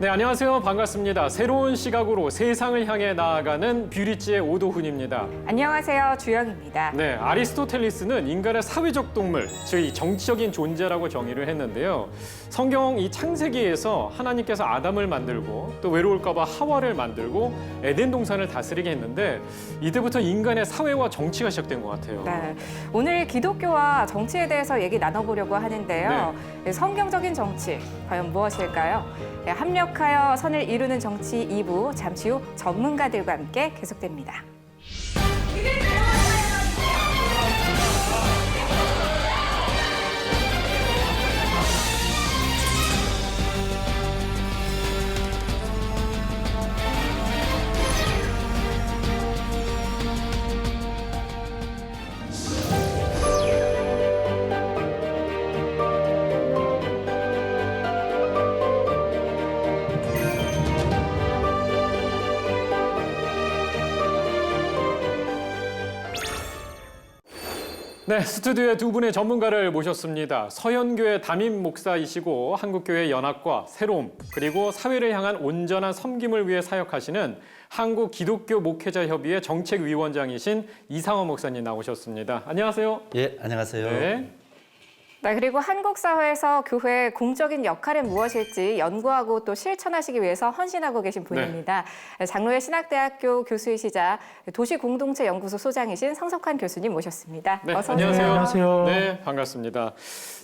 네, 안녕하세요. 반갑습니다. 새로운 시각으로 세상을 향해 나아가는 뷰리지의 오도훈입니다. 안녕하세요. 주영입니다. 네, 아리스토텔리스는 인간의 사회적 동물, 즉 이 정치적인 존재라고 정의를 했는데요. 성경 이 창세기에서 하나님께서 아담을 만들고 또 외로울까 봐 하와를 만들고 에덴 동산을 다스리게 했는데 이때부터 인간의 사회와 정치가 시작된 것 같아요. 네, 오늘 기독교와 정치에 대해서 얘기 나눠보려고 하는데요. 성경적인 정치, 과연 무엇일까요? 네, 합력하여 선을 이루는 정치 2부, 잠시 후 전문가들과 함께 계속됩니다. 네, 스튜디오에 두 분의 전문가를 모셨습니다. 서현교회 담임 목사이시고 한국교회 연합과 새로움, 그리고 사회를 향한 온전한 섬김을 위해 사역하시는 한국 기독교 목회자 협의회 정책위원장이신 이상원 목사님 나오셨습니다. 안녕하세요. 예, 안녕하세요. 네. 네, 그리고 한국 사회에서 교회의 공적인 역할은 무엇일지 연구하고 또 실천하시기 위해서 헌신하고 계신 분입니다. 장로회 신학대학교 교수이시자 도시공동체연구소 소장이신 성석환 교수님 모셨습니다. 네, 어서 안녕하세요. 오세요. 안녕하세요. 네, 반갑습니다.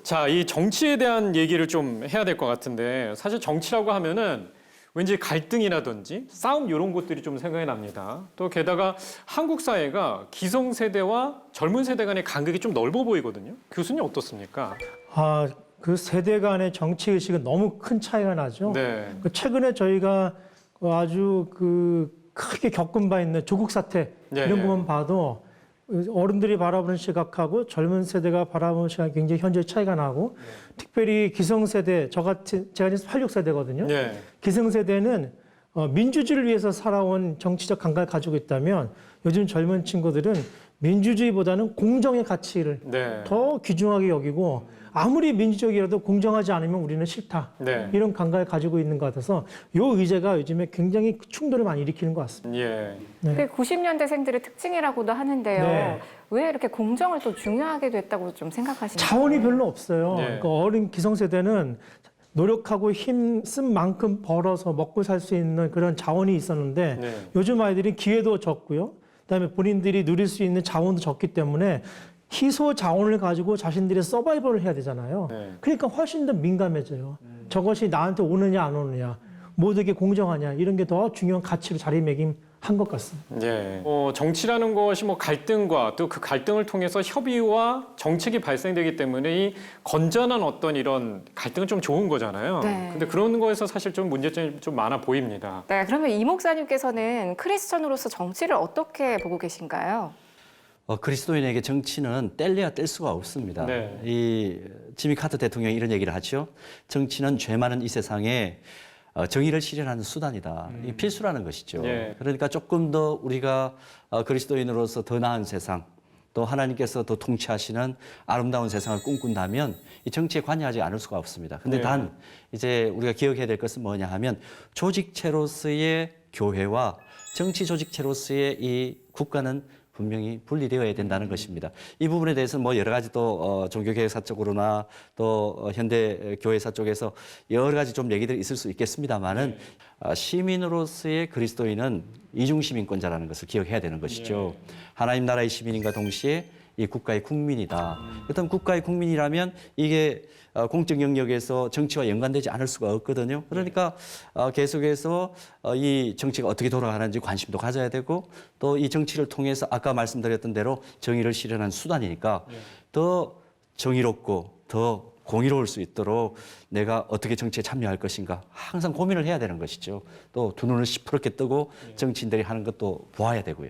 자, 이 정치에 대한 얘기를 좀 해야 될 것 같은데 사실 정치라고 하면은 왠지 갈등이라든지 싸움 이런 것들이 좀 생각이 납니다. 또 게다가 한국 사회가 기성세대와 젊은 세대 간의 간극이 좀 넓어 보이거든요. 교수님 어떻습니까? 그 세대 간의 정치 의식은 너무 큰 차이가 나죠. 네. 최근에 저희가 아주 크게 겪은 바 있는 조국 사태 네. 이런 것만 봐도 어른들이 바라보는 시각하고 젊은 세대가 바라보는 시각이 굉장히 현재 차이가 나고 특별히 기성세대, 제가 지금 86세대거든요. 네. 기성세대는 민주주의를 위해서 살아온 정치적 감각을 가지고 있다면 요즘 젊은 친구들은 민주주의보다는 공정의 가치를 네. 더 귀중하게 여기고 아무리 민주적이라도 공정하지 않으면 우리는 싫다. 네. 이런 감각을 가지고 있는 것 같아서 이 의제가 요즘에 굉장히 충돌을 많이 일으키는 것 같습니다. 예. 그게 90년대생들의 특징이라고도 하는데요. 네. 왜 이렇게 공정을 또 중요하게 됐다고 좀 생각하시나요? 자원이 별로 없어요. 네. 그러니까 어린 기성세대는 노력하고 힘 쓴 만큼 벌어서 먹고 살 수 있는 그런 자원이 있었는데 네. 요즘 아이들이 기회도 적고요. 그다음에 본인들이 누릴 수 있는 자원도 적기 때문에 희소 자원을 가지고 자신들의 서바이벌을 해야 되잖아요. 네. 그러니까 훨씬 더 민감해져요. 저것이 나한테 오느냐 안 오느냐, 모두에게 공정하냐 이런 게 더 중요한 가치로 자리매김한 것 같습니다. 예. 정치라는 것이 뭐 갈등과 또 그 갈등을 통해서 협의와 정책이 발생되기 때문에 이 건전한 어떤 이런 갈등은 좀 좋은 거잖아요. 네. 근데 그런 거에서 사실 좀 문제점이 좀 많아 보입니다. 네, 그러면 이 목사님께서는 크리스천으로서 정치를 어떻게 보고 계신가요? 그리스도인에게 정치는 뗄래야 뗄 수가 없습니다. 네. 이 지미 카터 대통령이 이런 얘기를 하죠. 정치는 죄 많은 이 세상에 정의를 실현하는 수단이다. 이 필수라는 것이죠. 예. 그러니까 조금 더 우리가 그리스도인으로서 더 나은 세상, 또 하나님께서 더 통치하시는 아름다운 세상을 꿈꾼다면 이 정치에 관여하지 않을 수가 없습니다. 근데 네. 단 이제 우리가 기억해야 될 것은 뭐냐 하면 조직체로서의 교회와 정치 조직체로서의 이 국가는 분명히 분리되어야 된다는 것입니다. 이 부분에 대해서는 뭐 여러 가지 또 종교개혁사 쪽으로나 또 현대 교회사 쪽에서 여러 가지 좀 얘기들이 있을 수 있겠습니다만은 시민으로서의 그리스도인은 이중시민권자라는 것을 기억해야 되는 것이죠. 하나님 나라의 시민인과 동시에 이 국가의 국민이다. 그렇다면 국가의 국민이라면 이게 공적 영역에서 정치와 연관되지 않을 수가 없거든요. 그러니까 계속해서 이 정치가 어떻게 돌아가는지 관심도 가져야 되고 또 이 정치를 통해서 아까 말씀드렸던 대로 정의를 실현하는 수단이니까 더 정의롭고 더 공의로울 수 있도록 내가 어떻게 정치에 참여할 것인가 항상 고민을 해야 되는 것이죠. 또 두 눈을 시퍼렇게 뜨고 정치인들이 하는 것도 보아야 되고요.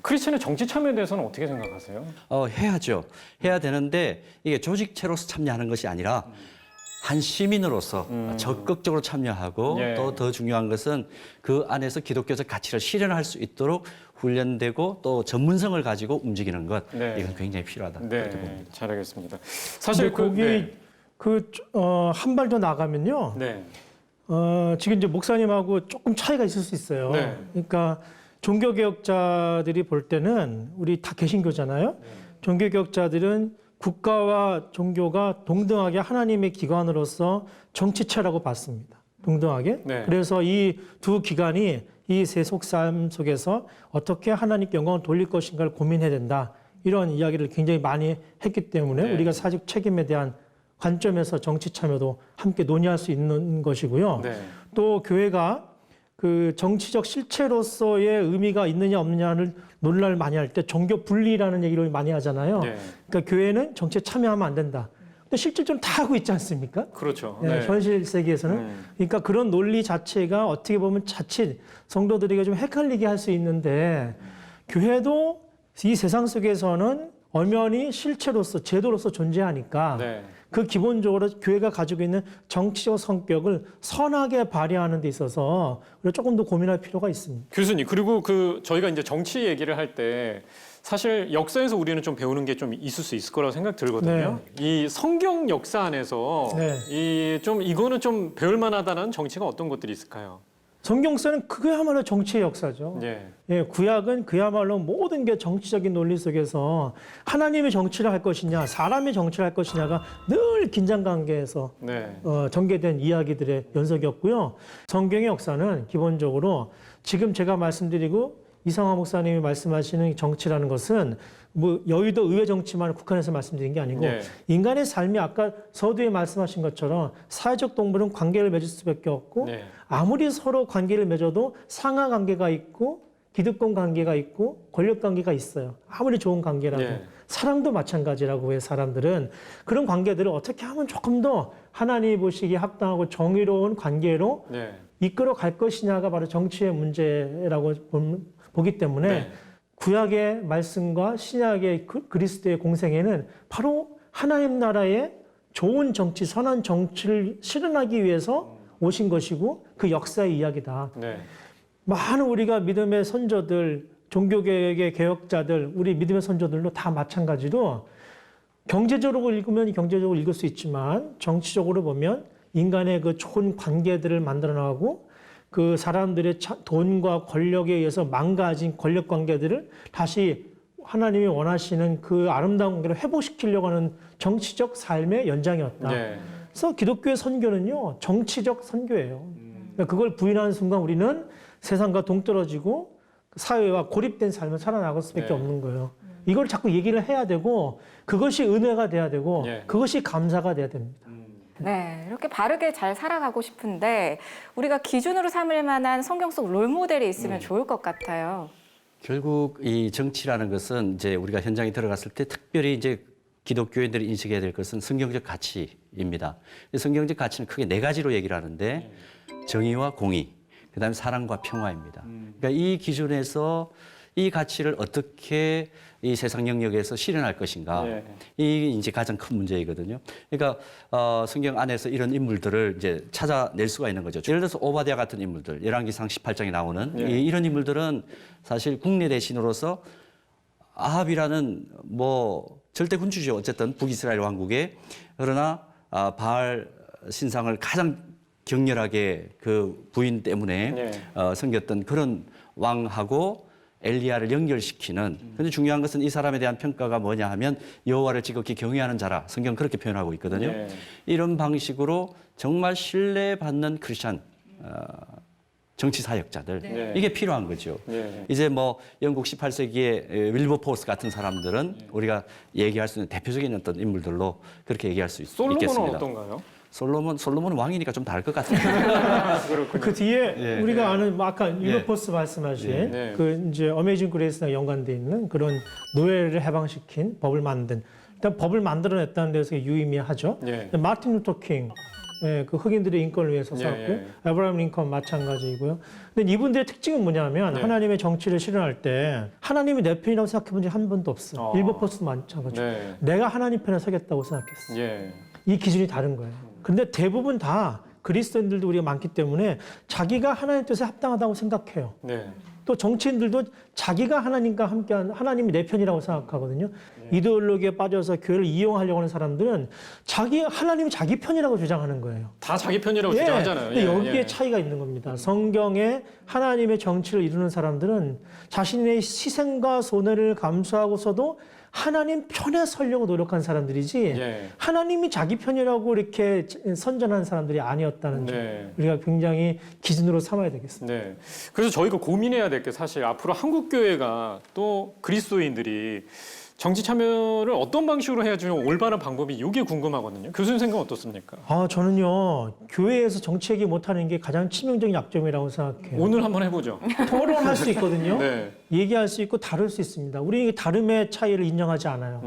크리스천의 정치 참여에 대해서는 어떻게 생각하세요? 해야죠. 해야 되는데 이게 조직체로서 참여하는 것이 아니라 한 시민으로서 적극적으로 참여하고 예. 또 더 중요한 것은 그 안에서 기독교적 가치를 실현할 수 있도록 훈련되고 또 전문성을 가지고 움직이는 것 네. 이건 굉장히 필요하다. 그렇게 봅니다. 네, 잘하겠습니다. 사실 사실 거기 한 발 더 나가면요. 네. 지금 이제 목사님하고 조금 차이가 있을 수 있어요. 네. 그러니까 종교개혁자들이 볼 때는 우리 다 개신교잖아요. 종교개혁자들은 국가와 종교가 동등하게 하나님의 기관으로서 정치체라고 봤습니다. 동등하게. 네. 그래서 이 두 기관이 이 세속 삶 속에서 어떻게 하나님께 영광을 돌릴 것인가를 고민해야 된다. 이런 이야기를 굉장히 많이 했기 때문에 네. 우리가 사직 책임에 대한 관점에서 정치 참여도 함께 논의할 수 있는 것이고요. 네. 또 교회가 그 정치적 실체로서의 의미가 있느냐 없느냐를 논란을 많이 할 때 종교 분리라는 얘기를 많이 하잖아요. 네. 그러니까 교회는 정치에 참여하면 안 된다. 근데 실질적으로 다 하고 있지 않습니까? 그렇죠. 네, 현실 세계에서는. 그러니까 그런 논리 자체가 어떻게 보면 자칫 성도들에게 좀 헷갈리게 할 수 있는데 교회도 이 세상 속에서는 엄연히 실체로서 제도로서 존재하니까 네. 그 기본적으로 교회가 가지고 있는 정치적 성격을 선하게 발휘하는 데 있어서 우리가 조금 더 고민할 필요가 있습니다. 교수님, 그리고 저희가 이제 정치 얘기를 할 때 사실 역사에서 우리는 좀 배우는 게 좀 있을 수 있을 거라고 생각 들거든요. 이 성경 역사 안에서 네. 이거는 좀 배울 만하다는 정치가 어떤 것들이 있을까요? 성경사는 그야말로 정치의 역사죠. 예. 예, 구약은 그야말로 모든 게 정치적인 논리 속에서 하나님의 정치를 할 것이냐, 사람의 정치를 할 것이냐가 늘 긴장 관계에서 네. 전개된 이야기들의 연속이었고요. 성경의 역사는 기본적으로 지금 제가 말씀드리고 이상화 목사님이 말씀하시는 정치라는 것은 뭐 여의도 의회 정치만 국한해서 말씀드린 게 아니고 네. 인간의 삶이 아까 서두에 말씀하신 것처럼 사회적 동물은 관계를 맺을 수밖에 없고 네. 아무리 서로 관계를 맺어도 상하 관계가 있고 기득권 관계가 있고 권력 관계가 있어요. 아무리 좋은 관계라도. 네. 사랑도 마찬가지라고 해 사람들은 그런 관계들을 어떻게 하면 조금 더 하나님이 보시기에 합당하고 정의로운 관계로 네. 이끌어 갈 것이냐가 바로 정치의 문제라고 보기 때문에 네. 구약의 말씀과 신약의 그리스도의 공생애는 바로 하나님 나라의 좋은 정치, 선한 정치를 실현하기 위해서 오신 것이고 그 역사의 이야기다. 네. 많은 우리가 믿음의 선조들, 종교개혁의 개혁자들, 우리 믿음의 선조들도 다 마찬가지로 경제적으로 읽으면 경제적으로 읽을 수 있지만 정치적으로 보면 인간의 그 좋은 관계들을 만들어 나가고 그 사람들의 돈과 권력에 의해서 망가진 권력 관계들을 다시 하나님이 원하시는 그 아름다운 관계를 회복시키려고 하는 정치적 삶의 연장이었다. 네. 그래서 기독교의 선교는요, 정치적 선교예요. 그러니까 그걸 부인하는 순간 우리는 세상과 동떨어지고 사회와 고립된 삶을 살아나갈 수밖에 네. 없는 거예요. 이걸 자꾸 얘기를 해야 되고 그것이 은혜가 돼야 되고 네. 그것이 감사가 돼야 됩니다. 네, 이렇게 바르게 잘 살아가고 싶은데 우리가 기준으로 삼을 만한 성경 속 롤모델이 있으면 좋을 것 같아요. 결국 이 정치라는 것은 이제 우리가 현장에 들어갔을 때 특별히 이제 기독교인들이 인식해야 될 것은 성경적 가치입니다. 성경적 가치는 크게 네 가지로 얘기를 하는데 정의와 공의, 그다음에 사랑과 평화입니다. 그러니까 이 기준에서 이 가치를 어떻게 이 세상 영역에서 실현할 것인가. 네. 이게 이제 가장 큰 문제이거든요. 그러니까 성경 안에서 이런 인물들을 이제 찾아낼 수가 있는 거죠. 예를 들어서 오바댜 같은 인물들, 열왕기상 18장에 나오는 네. 이런 인물들은 사실 국내 대신으로서 아합이라는 뭐 절대 군주죠. 어쨌든 북이스라엘 왕국에. 그러나 바알 신상을 가장 격렬하게 그 부인 때문에 네. 섬겼던 그런 왕하고 엘리야를 연결시키는. 근데 중요한 것은 이 사람에 대한 평가가 뭐냐 하면 여호와를 지극히 경외하는 자라. 성경 그렇게 표현하고 있거든요. 네. 이런 방식으로 정말 신뢰받는 크리스찬 정치 사역자들 네. 이게 필요한 거죠. 네. 이제 뭐 영국 18세기의 윌버포스 같은 사람들은 우리가 얘기할 수 있는 대표적인 어떤 인물들로 그렇게 얘기할 수 솔로몬은 있겠습니다. 어떤가요? 솔로몬은 왕이니까 좀 다를 것 같은데. 그렇군요. 그 뒤에 예. 우리가 아는 뭐 아까 윌버포스 말씀하신 네. 그 이제 어메이징 그레이스랑 연관돼 있는 그런 노예를 해방시킨 법을 만든 일단 법을 만들어냈다는 데서 유의미하죠. 네. 마틴 루터 킹, 예, 그 흑인들의 인권을 위해서 싸웠고 예. 에브라임 링컨 마찬가지이고요. 근데 이분들의 특징은 뭐냐면 네. 하나님의 정치를 실현할 때 하나님이 내 편이라고 생각해 본 적이 한 번도 없어. 윌버포스도 마찬가지고 네. 내가 하나님 편에 서겠다고 생각했어. 예. 이 기준이 다른 거예요. 근데 대부분 다 그리스도인들도 우리가 많기 때문에 자기가 하나님 뜻에 합당하다고 생각해요. 네. 또 정치인들도 자기가 하나님과 함께한 하나님이 내 편이라고 생각하거든요. 이데올로기에 빠져서 교회를 이용하려고 하는 사람들은 하나님이 자기 편이라고 주장하는 거예요. 다 자기 편이라고 주장하잖아요. 근데 여기에 차이가 있는 겁니다. 성경에 하나님의 정치를 이루는 사람들은 자신의 희생과 손해를 감수하고서도 하나님 편에 서려고 노력한 사람들이지 예. 하나님이 자기 편이라고 이렇게 선전한 사람들이 아니었다는 점 네. 우리가 굉장히 기준으로 삼아야 되겠습니다. 네. 그래서 저희가 고민해야 될 게 사실 앞으로 한국 교회가 또 그리스도인들이 정치 참여를 어떤 방식으로 해야 좀 올바른 방법이 이게 궁금하거든요. 교수님 생각 어떻습니까? 저는요 교회에서 정치 얘기 못하는 게 가장 치명적인 약점이라고 생각해요. 오늘 한번 해보죠. 토론할 수 있거든요. 네. 얘기할 수 있고 다를 수 있습니다. 우리는 다름의 차이를 인정하지 않아요.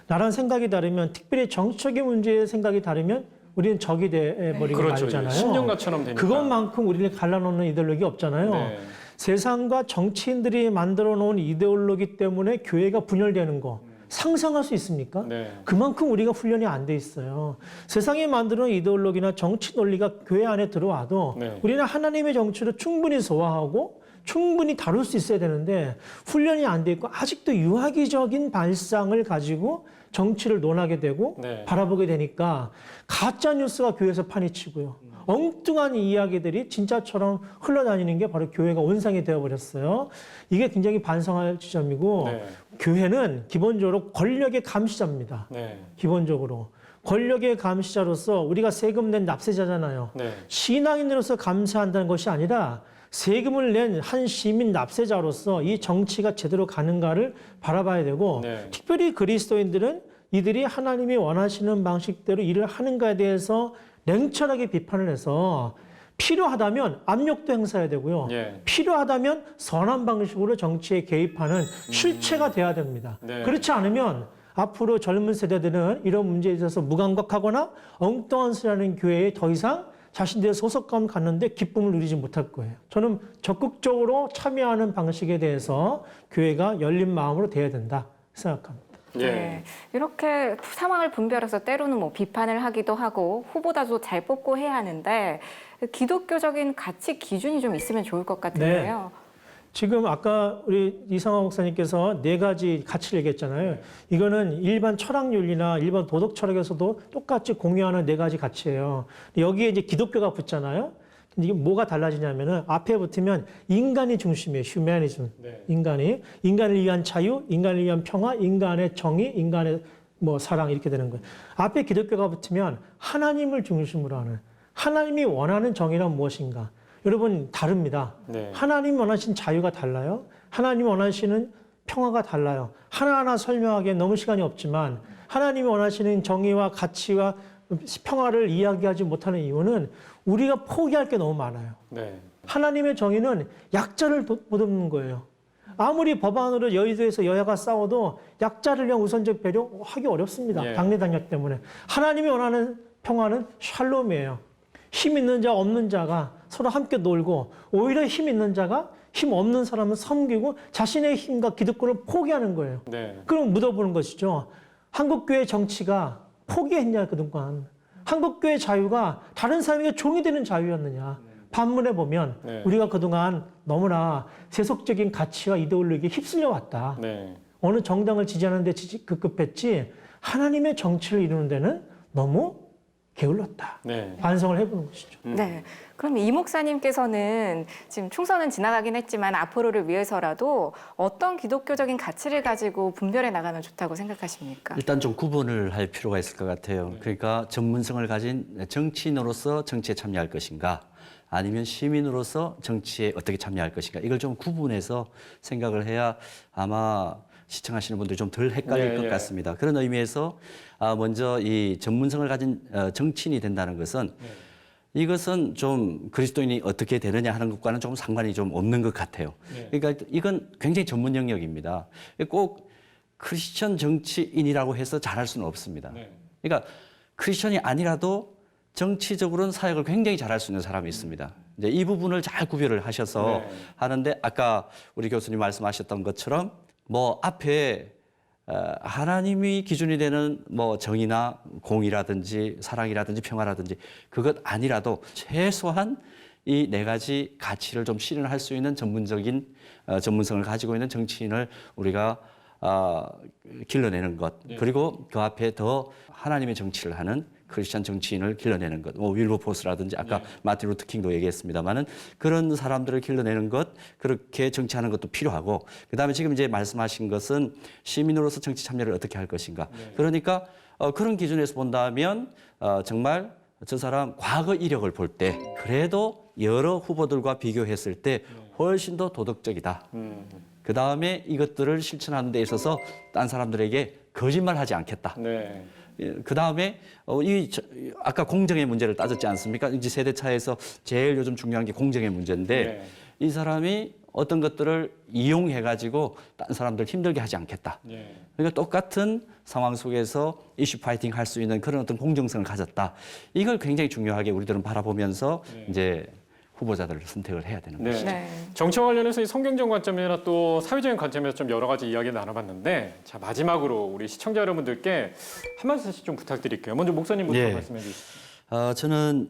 나랑 생각이 다르면 특별히 정치적인 문제의 생각이 다르면 우리는 적이 돼버리고 그렇죠. 말잖아요. 신령가처럼 되니까. 그것만큼 우리를 갈라놓는 이데올로기 없잖아요. 네. 세상과 정치인들이 만들어 놓은 이데올로기 때문에 교회가 분열되는 거 상상할 수 있습니까? 네. 그만큼 우리가 훈련이 안 돼 있어요. 세상이 만들어 놓은 이데올로기나 정치 논리가 교회 안에 들어와도 네. 우리는 하나님의 정치를 충분히 소화하고 충분히 다룰 수 있어야 되는데 훈련이 안 돼 있고 아직도 유아기적인 발상을 가지고 정치를 논하게 되고 네. 바라보게 되니까 가짜 뉴스가 교회에서 판이치고요. 엉뚱한 이야기들이 진짜처럼 흘러다니는 게 바로 교회가 온상이 되어버렸어요. 이게 굉장히 반성할 지점이고 네. 교회는 기본적으로 권력의 감시자입니다. 네. 기본적으로. 권력의 감시자로서 우리가 세금 낸 납세자잖아요. 네. 신앙인으로서 감사한다는 것이 아니라 세금을 낸 한 시민 납세자로서 이 정치가 제대로 가는가를 바라봐야 되고 네. 특별히 그리스도인들은 이들이 하나님이 원하시는 방식대로 일을 하는가에 대해서 냉철하게 비판을 해서 필요하다면 압력도 행사해야 되고요. 예. 필요하다면 선한 방식으로 정치에 개입하는 실체가 돼야 됩니다. 네. 그렇지 않으면 앞으로 젊은 세대들은 이런 문제에 있어서 무감각하거나 엉뚱한 소리 하는 교회에 더 이상 자신들의 소속감 갖는데 기쁨을 누리지 못할 거예요. 저는 적극적으로 참여하는 방식에 대해서 교회가 열린 마음으로 돼야 된다 생각합니다. 예. 네. 이렇게 상황을 분별해서 때로는 뭐 비판을 하기도 하고 후보자도 잘 뽑고 해야 하는데 기독교적인 가치 기준이 좀 있으면 좋을 것 같은데요. 지금 아까 우리 이상화 목사님께서 4가지 가치를 얘기했잖아요. 이거는 일반 철학윤리나 일반 도덕 철학에서도 똑같이 공유하는 4가지 가치예요. 여기에 이제 기독교가 붙잖아요. 근데 이게 뭐가 달라지냐면은 앞에 붙으면 인간이 중심이에요. 휴머니즘. 네. 인간을 위한 자유, 인간을 위한 평화, 인간의 정의, 인간의 사랑 이렇게 되는 거예요. 앞에 기독교가 붙으면 하나님을 중심으로 하는 하나님이 원하는 정의란 무엇인가? 여러분 다릅니다. 네. 하나님이 원하시는 자유가 달라요. 하나님이 원하시는 평화가 달라요. 하나하나 설명하기에 너무 시간이 없지만 하나님이 원하시는 정의와 가치와 평화를 이야기하지 못하는 이유는 우리가 포기할 게 너무 많아요. 네. 하나님의 정의는 약자를 보듬는 거예요. 아무리 법안으로 여의도에서 여야가 싸워도 약자를 위한 우선적 배려 하기 어렵습니다. 예. 당내 당력 때문에. 하나님이 원하는 평화는 샬롬이에요. 힘 있는 자 없는 자가 서로 함께 놀고 오히려 힘 있는 자가 힘 없는 사람은 섬기고 자신의 힘과 기득권을 포기하는 거예요. 네. 그럼 묻어보는 것이죠. 한국교회 정치가 포기했냐 그동안. 한국교회 자유가 다른 사람에게 종이 되는 자유였느냐. 반문해 보면 네. 우리가 그동안 너무나 세속적인 가치와 이데올로기에 휩쓸려 왔다. 네. 어느 정당을 지지하는 데 급급했지 하나님의 정치를 이루는 데는 너무 게을렀다. 네. 반성을 해보는 것이죠. 네. 그럼 이 목사님께서는 지금 총선은 지나가긴 했지만 앞으로를 위해서라도 어떤 기독교적인 가치를 가지고 분별해 나가면 좋다고 생각하십니까? 일단 좀 구분을 할 필요가 있을 것 같아요. 그러니까 전문성을 가진 정치인으로서 정치에 참여할 것인가 아니면 시민으로서 정치에 어떻게 참여할 것인가 이걸 좀 구분해서 생각을 해야 아마 시청하시는 분들이 좀 덜 헷갈릴 것 같습니다. 그런 의미에서 먼저 이 전문성을 가진 정치인이 된다는 것은 이것은 좀 그리스도인이 어떻게 되느냐 하는 것과는 좀 상관이 좀 없는 것 같아요. 그러니까 이건 굉장히 전문 영역입니다. 꼭 크리스천 정치인이라고 해서 잘할 수는 없습니다. 그러니까 크리스천이 아니라도 정치적으로는 사역을 굉장히 잘할 수 있는 사람이 있습니다. 이제 이 부분을 잘 구별을 하셔서 하는데 아까 우리 교수님 말씀하셨던 것처럼 앞에 하나님이 기준이 되는 정의나 공의라든지 사랑이라든지 평화라든지 그것 아니라도 최소한 이 네 가지 가치를 좀 실현할 수 있는 전문적인 전문성을 가지고 있는 정치인을 우리가 길러내는 것, 그리고 그 앞에 더 하나님의 정치를 하는 크리스찬 정치인을 길러내는 것, 윌버포스라든지 아까 마틴 루터 킹도 얘기했습니다만은 그런 사람들을 길러내는 것, 그렇게 정치하는 것도 필요하고, 그다음에 지금 이제 말씀하신 것은 시민으로서 정치 참여를 어떻게 할 것인가. 그러니까 그런 기준에서 본다면 정말 저 사람 과거 이력을 볼 때 그래도 여러 후보들과 비교했을 때 훨씬 더 도덕적이다. 그 다음에 이것들을 실천하는 데 있어서 딴 사람들에게 거짓말하지 않겠다. 네. 그 다음에 아까 공정의 문제를 따졌지 않습니까? 이제 세대 차에서 제일 요즘 중요한 게 공정의 문제인데 네. 이 사람이 어떤 것들을 이용해가지고 딴 사람들 힘들게 하지 않겠다. 네. 그러니까 똑같은 상황 속에서 이슈 파이팅 할 수 있는 그런 어떤 공정성을 가졌다. 이걸 굉장히 중요하게 우리들은 바라보면서 이제 후보자들을 선택을 해야 되는 네. 것이죠. 네. 정치와 관련해서 이 성경적 관점이나 또 사회적인 관점에서 좀 여러 가지 이야기 나눠봤는데, 자 마지막으로 우리 시청자 여러분들께 한 말씀씩 좀 부탁드릴게요. 먼저 목사님부터 예. 말씀해 주시죠. 저는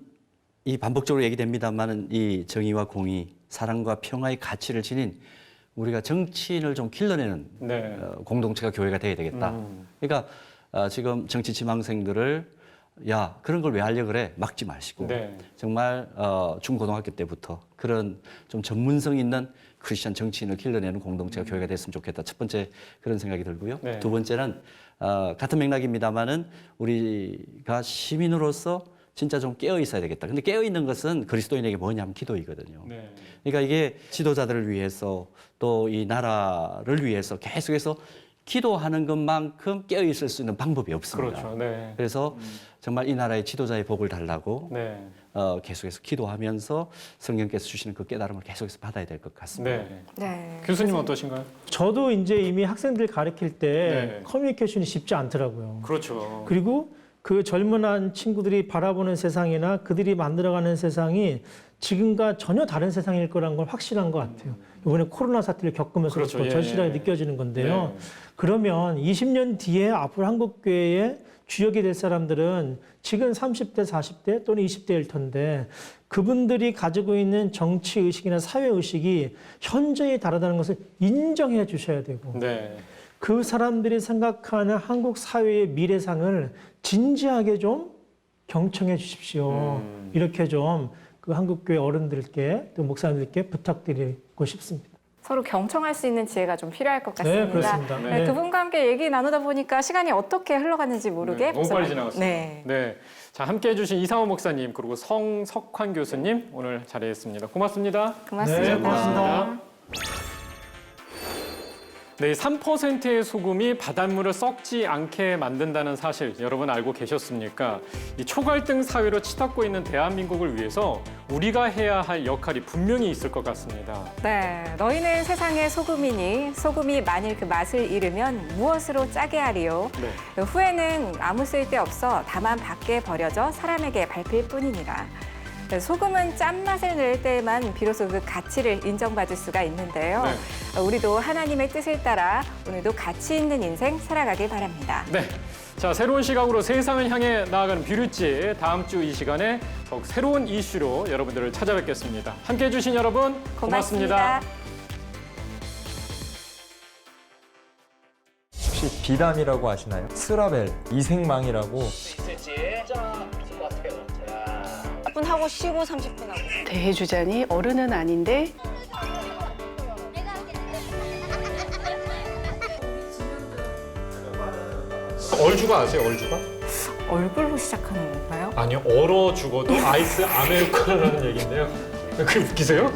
이 반복적으로 얘기됩니다만은 이 정의와 공의, 사랑과 평화의 가치를 지닌 우리가 정치인을 좀 길러내는 네. 공동체가 교회가 돼야 되겠다. 그러니까 지금 정치 지망생들을 야 그런 걸 왜 하려 그래 막지 마시고 네. 정말 중고등학교 때부터 그런 좀 전문성 있는 크리스천 정치인을 길러내는 공동체가 교회가 됐으면 좋겠다. 첫 번째 그런 생각이 들고요. 네. 두 번째는 같은 맥락입니다만은 우리가 시민으로서 진짜 좀 깨어 있어야 되겠다. 근데 깨어 있는 것은 그리스도인에게 뭐냐면 기도이거든요. 네. 그러니까 이게 지도자들을 위해서 또 이 나라를 위해서 계속해서 기도하는 것만큼 깨어 있을 수 있는 방법이 없습니다. 그렇죠. 네. 그래서 정말 이 나라의 지도자의 복을 달라고 네. 계속해서 기도하면서 성령께서 주시는 그 깨달음을 계속해서 받아야 될 것 같습니다. 네. 네. 교수님 어떠신가요? 저도 이제 이미 학생들 가르칠 때 네. 커뮤니케이션이 쉽지 않더라고요. 그렇죠. 그리고 그 젊은 친구들이 바라보는 세상이나 그들이 만들어가는 세상이 지금과 전혀 다른 세상일 거라는 걸 확실한 것 같아요. 이번에 코로나 사태를 겪으면서 그렇죠. 더 예, 절실하게 예. 느껴지는 건데요. 네. 그러면 20년 뒤에 앞으로 한국교회의 주역이 될 사람들은 지금 30대, 40대 또는 20대일 텐데 그분들이 가지고 있는 정치의식이나 사회의식이 현저히 다르다는 것을 인정해 주셔야 되고 네. 그 사람들이 생각하는 한국 사회의 미래상을 진지하게 좀 경청해 주십시오. 이렇게 좀 그 한국교회 어른들께 또 목사님들께 부탁드리고 싶습니다. 서로 경청할 수 있는 지혜가 좀 필요할 것 같습니다. 네, 그렇습니다. 네, 그분과 함께 얘기 나누다 보니까 시간이 어떻게 흘러갔는지 모르게 네, 너무 벌써 빨리 많이- 지나갔습니다. 네. 네. 자, 함께 해주신 이상호 목사님 그리고 성석환 교수님 오늘 자리했습니다. 고맙습니다. 고맙습니다. 네, 고맙습니다. 네, 3%의 소금이 바닷물을 썩지 않게 만든다는 사실 여러분 알고 계셨습니까? 이 초갈등 사회로 치닫고 있는 대한민국을 위해서 우리가 해야 할 역할이 분명히 있을 것 같습니다. 네, 너희는 세상의 소금이니 소금이 만일 그 맛을 잃으면 무엇으로 짜게 하리요? 네. 후에는 아무 쓸데없어 다만 밖에 버려져 사람에게 밟힐 뿐이니라. 소금은 짠맛을 낼 때에만 비로소 그 가치를 인정받을 수가 있는데요. 우리도 하나님의 뜻을 따라 오늘도 가치 있는 인생 살아가길 바랍니다. 네. 자, 새로운 시각으로 세상을 향해 나아가는 뷰리지 다음 주 이 시간에 더욱 새로운 이슈로 여러분들을 찾아뵙겠습니다. 함께 해주신 여러분 고맙습니다. 혹시 비담이라고 아시나요? 스라벨, 이생망이라고. 하고 쉬고 30분 하고. 대주자니 어른은 아닌데 얼주가 아세요? 얼주가? 얼굴로 시작하는 건가요? 아니요. 얼어 죽어도 아이스 아메리카노라는 얘기인데요. 그게 웃기세요?